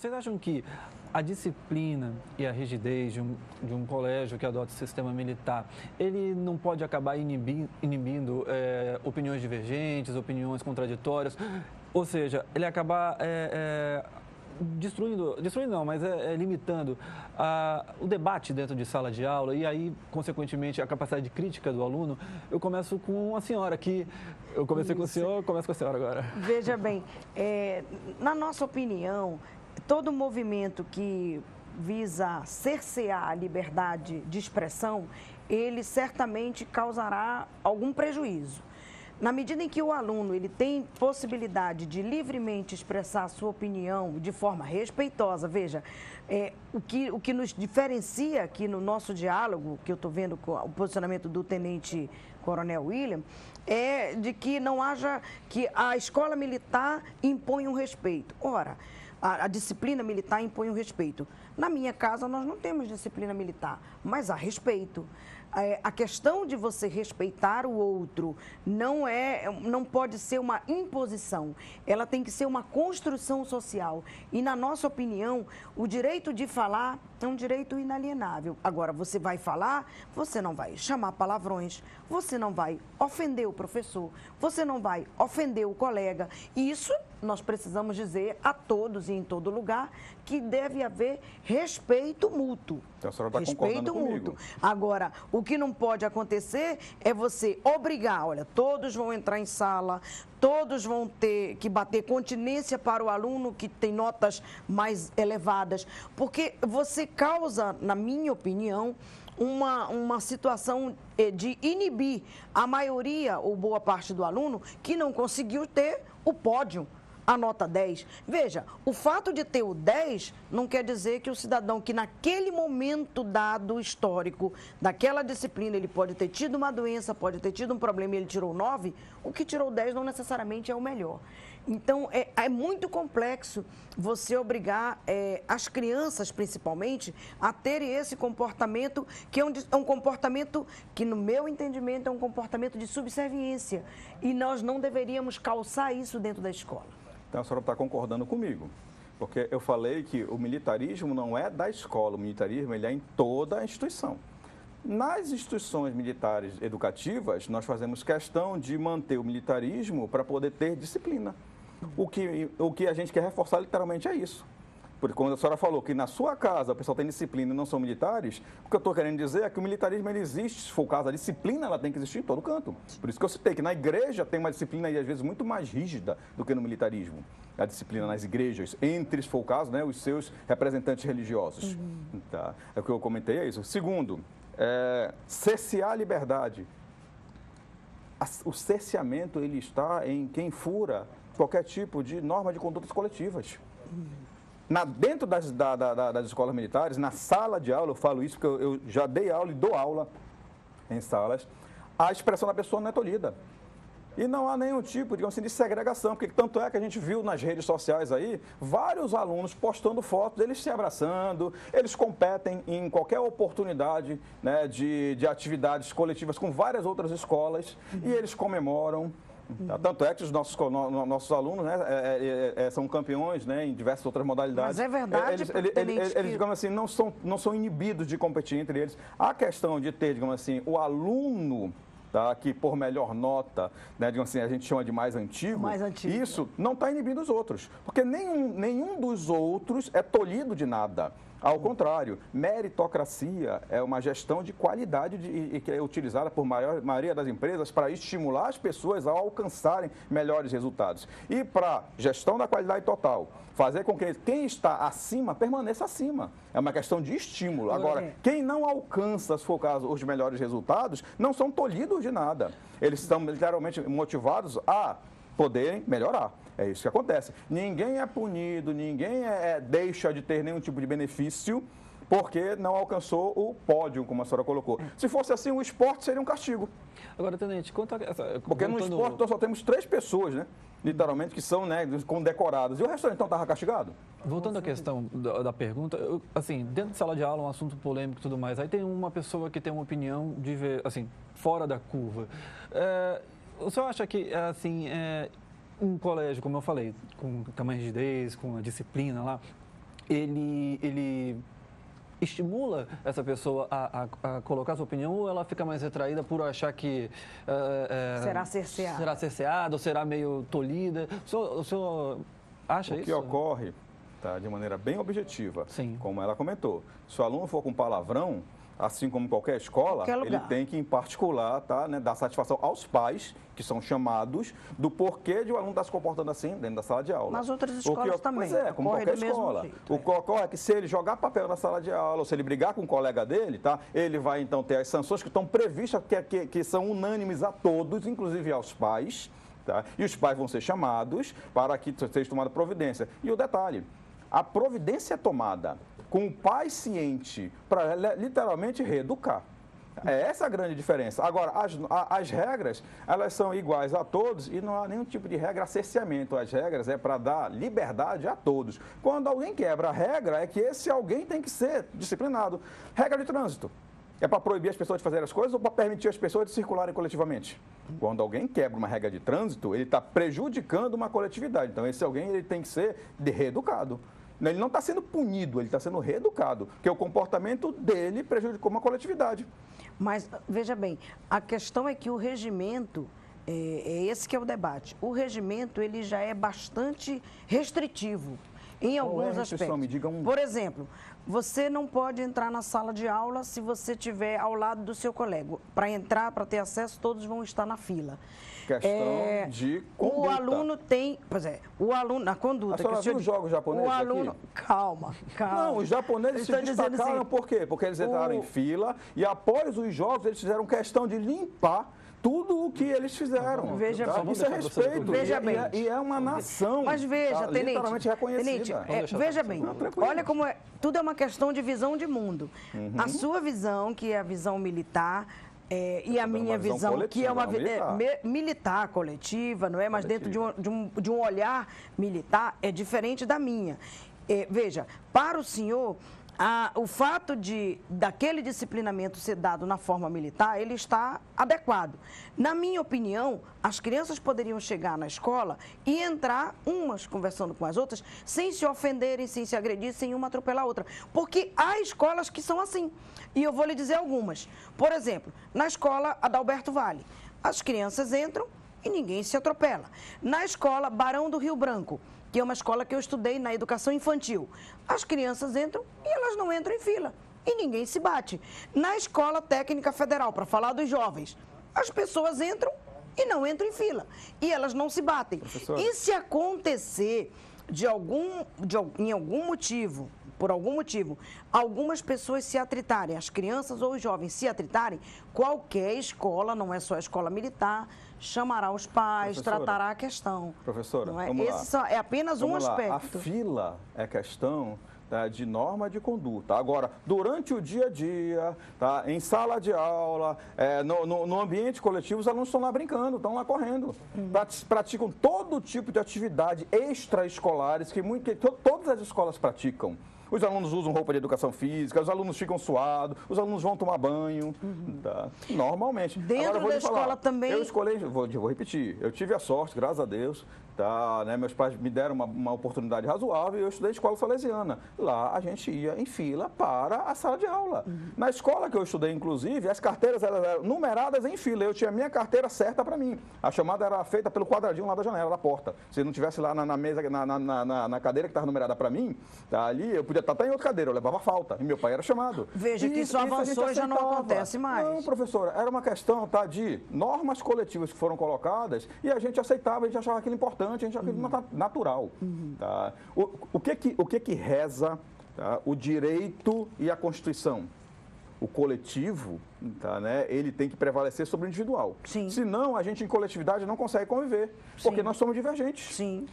Vocês acham que a disciplina e a rigidez de um colégio que adota o sistema militar, ele não pode acabar inibindo opiniões divergentes, opiniões contraditórias? Ou seja, ele acabar destruindo não, mas limitando o debate dentro de sala de aula e aí, consequentemente, a capacidade de crítica do aluno. Eu começo com a senhora aqui, eu comecei com o senhor, começo com a senhora agora. Veja bem, na nossa opinião, todo movimento que visa cercear a liberdade de expressão, ele certamente causará algum prejuízo. Na medida em que o aluno ele tem possibilidade de livremente expressar a sua opinião de forma respeitosa, veja, o que nos diferencia aqui no nosso diálogo, que eu estou vendo com o posicionamento do Tenente Coronel William, é de que não haja, que a escola militar impõe um respeito. Ora, a disciplina militar impõe o respeito. Na minha casa, nós não temos disciplina militar, mas há respeito. A questão de você respeitar o outro não pode ser uma imposição, ela tem que ser uma construção social. E, na nossa opinião, o direito de falar é um direito inalienável. Agora, você vai falar, você não vai chamar palavrões, você não vai ofender o professor, você não vai ofender o colega. E isso nós precisamos dizer a todos e em todo lugar que deve haver respeito mútuo. Então, a senhora está concordando comigo. Agora, o que não pode acontecer é você obrigar, olha, todos vão entrar em sala, todos vão ter que bater continência para o aluno que tem notas mais elevadas, porque você causa, na minha opinião, uma situação de inibir a maioria ou boa parte do aluno que não conseguiu ter o pódio, a nota 10. Veja, o fato de ter o 10 não quer dizer que o cidadão que naquele momento dado histórico, daquela disciplina, ele pode ter tido uma doença, pode ter tido um problema e ele tirou 9, o que tirou 10 não necessariamente é o melhor. Então, é muito complexo você obrigar as crianças, principalmente, a terem esse comportamento, que é um comportamento que, no meu entendimento, é um comportamento de subserviência. E nós não deveríamos calçar isso dentro da escola. Então, a senhora está concordando comigo, porque eu falei que o militarismo não é da escola, o militarismo ele é em toda a instituição. Nas instituições militares educativas, nós fazemos questão de manter o militarismo para poder ter disciplina. O que a gente quer reforçar literalmente é isso. Porque quando a senhora falou que na sua casa o pessoal tem disciplina e não são militares, o que eu estou querendo dizer é que o militarismo ele existe, se for o caso, a disciplina ela tem que existir em todo canto. Por isso que eu citei que na igreja tem uma disciplina às vezes muito mais rígida do que no militarismo. A disciplina nas igrejas, entre, se for o caso, né, os seus representantes religiosos. Tá? É o que eu comentei, é isso. Segundo, cercear a liberdade. O cerceamento ele está em quem fura qualquer tipo de norma de condutas coletivas. Dentro das escolas militares, na sala de aula, eu falo isso porque eu já dei aula e dou aula em salas, a expressão da pessoa não é tolhida. E não há nenhum tipo, digamos assim, de segregação, porque tanto é que a gente viu nas redes sociais aí, vários alunos postando fotos, eles se abraçando, eles competem em qualquer oportunidade, né, de atividades coletivas com várias outras escolas e eles comemoram. Tanto é que os nossos alunos, né, são campeões, né, em diversas outras modalidades. Mas é verdade, eles digamos assim, não são inibidos de competir entre eles. A questão de ter, digamos assim, o aluno, tá, que por melhor nota, né, digamos assim, a gente chama de mais antigo, isso não está inibindo os outros, porque nenhum dos outros é tolhido de nada. Ao contrário, meritocracia é uma gestão de qualidade e que é utilizada por maioria das empresas para estimular as pessoas a alcançarem melhores resultados. E para gestão da qualidade total, fazer com que quem está acima permaneça acima. É uma questão de estímulo. Agora, quem não alcança, se for o caso, os melhores resultados, não são tolhidos de nada. Eles estão literalmente motivados a poderem melhorar. É isso que acontece. Ninguém é punido, ninguém deixa de ter nenhum tipo de benefício porque não alcançou o pódio, como a senhora colocou. Se fosse assim, o esporte seria um castigo. Agora, Tenente, porque no esporte nós só temos 3 pessoas, né? Literalmente, que são, né, condecoradas. E o restante, então, estava castigado? Voltando à questão da pergunta, assim, dentro de sala de aula, um assunto polêmico e tudo mais, aí tem uma pessoa que tem uma opinião assim, fora da curva. O senhor acha que, assim, um colégio, como eu falei, com tamanho de rigidez, com a disciplina lá, ele estimula essa pessoa a colocar sua opinião, ou ela fica mais retraída por achar que será cerceada? Será cerceada ou será meio tolhida? O senhor acha isso? O que ocorre, tá, de maneira bem objetiva, Sim. como ela comentou, se o aluno for com palavrão, assim como qualquer escola, ele tem que, em particular, tá, né, dar satisfação aos pais, que são chamados, do porquê de o aluno estar se comportando assim dentro da sala de aula. Nas outras escolas também. Pois é, como qualquer escola. O que ocorre é que se ele jogar papel na sala de aula, ou se ele brigar com um colega dele, tá, ele vai, então, ter as sanções que estão previstas, que são unânimes a todos, inclusive aos pais, tá? E os pais vão ser chamados para que seja tomada providência. E o detalhe, a providência é tomada com o pai ciente para literalmente reeducar. É essa a grande diferença. Agora, as regras, elas são iguais a todos e não há nenhum tipo de regra a cerceamento. As regras é para dar liberdade a todos. Quando alguém quebra a regra, é que esse alguém tem que ser disciplinado. Regra de trânsito. É para proibir as pessoas de fazer as coisas ou para permitir as pessoas de circularem coletivamente? Quando alguém quebra uma regra de trânsito, ele está prejudicando uma coletividade. Então, esse alguém ele tem que ser reeducado. Ele não está sendo punido, ele está sendo reeducado, porque o comportamento dele prejudicou uma coletividade. Mas, veja bem, a questão é que o regimento, é esse que é o debate, o regimento ele já é bastante restritivo em alguns aspectos. Me diga um... Por exemplo, você não pode entrar na sala de aula se você estiver ao lado do seu colega. Para entrar, para ter acesso, todos vão estar na fila. Questão de conduta. O aluno tem, pois é, o aluno, na conduta. A senhora viu os jogos japoneses o aluno, aqui? Calma. Não, os japoneses se destacaram assim, por quê? Porque eles entraram em fila e após os jogos eles fizeram questão de limpar tudo o que eles fizeram. Veja bem. Isso é respeito. Veja bem. E é uma nação. Mas veja, Tenente, literalmente reconhecida. Veja bem, olha como é. Tudo é uma questão de visão de mundo. A sua visão, que é a visão militar, e a minha visão, que é uma militar coletiva, não é? Mas dentro de um olhar militar, é diferente da minha. Veja, para o senhor, o fato daquele disciplinamento ser dado na forma militar, ele está adequado. Na minha opinião, as crianças poderiam chegar na escola e entrar, umas conversando com as outras, sem se ofenderem, sem se agredir, sem uma atropelar a outra. Porque há escolas que são assim. E eu vou lhe dizer algumas. Por exemplo, na escola Adalberto Vale, as crianças entram e ninguém se atropela. Na escola Barão do Rio Branco, que é uma escola que eu estudei na educação infantil, as crianças entram e elas não entram em fila. E ninguém se bate. Na Escola Técnica Federal, para falar dos jovens, as pessoas entram e não entram em fila. E elas não se batem. Professora. E se acontecer por algum motivo, algumas pessoas se atritarem, as crianças ou os jovens se atritarem, qualquer escola, não é só a escola militar, chamará os pais, tratará a questão. Professora, não é? vamos lá. É apenas um aspecto. A fila é questão de norma de conduta. Agora, durante o dia a dia, tá, em sala de aula, no ambiente coletivo, os alunos estão lá brincando, estão lá correndo. Praticam todo tipo de atividade extraescolares que todas as escolas praticam. Os alunos usam roupa de educação física, os alunos ficam suados, os alunos vão tomar banho, tá? Normalmente. Dentro da escola também... Eu escolhi, vou repetir, eu tive a sorte, graças a Deus, tá, né, meus pais me deram uma oportunidade razoável e eu estudei em escola salesiana. Lá a gente ia em fila para a sala de aula. Na escola que eu estudei, inclusive, as carteiras eram numeradas em fila. Eu tinha a minha carteira certa para mim. A chamada era feita pelo quadradinho lá da janela, da porta. Se não tivesse lá na mesa, na cadeira que estava numerada para mim, tá, ali eu podia estar até em outra cadeira, eu levava falta. E meu pai era chamado. Veja que isso avançou e já não acontece mais. Não, professora, era uma questão, tá, de normas coletivas que foram colocadas e a gente aceitava, a gente achava aquilo importante, a gente achava aquilo natural. Tá? O que reza, tá, o direito e a Constituição? O coletivo, tá, né, ele tem que prevalecer sobre o individual. Sim. Senão, a gente em coletividade não consegue conviver, porque nós somos divergentes. Sim.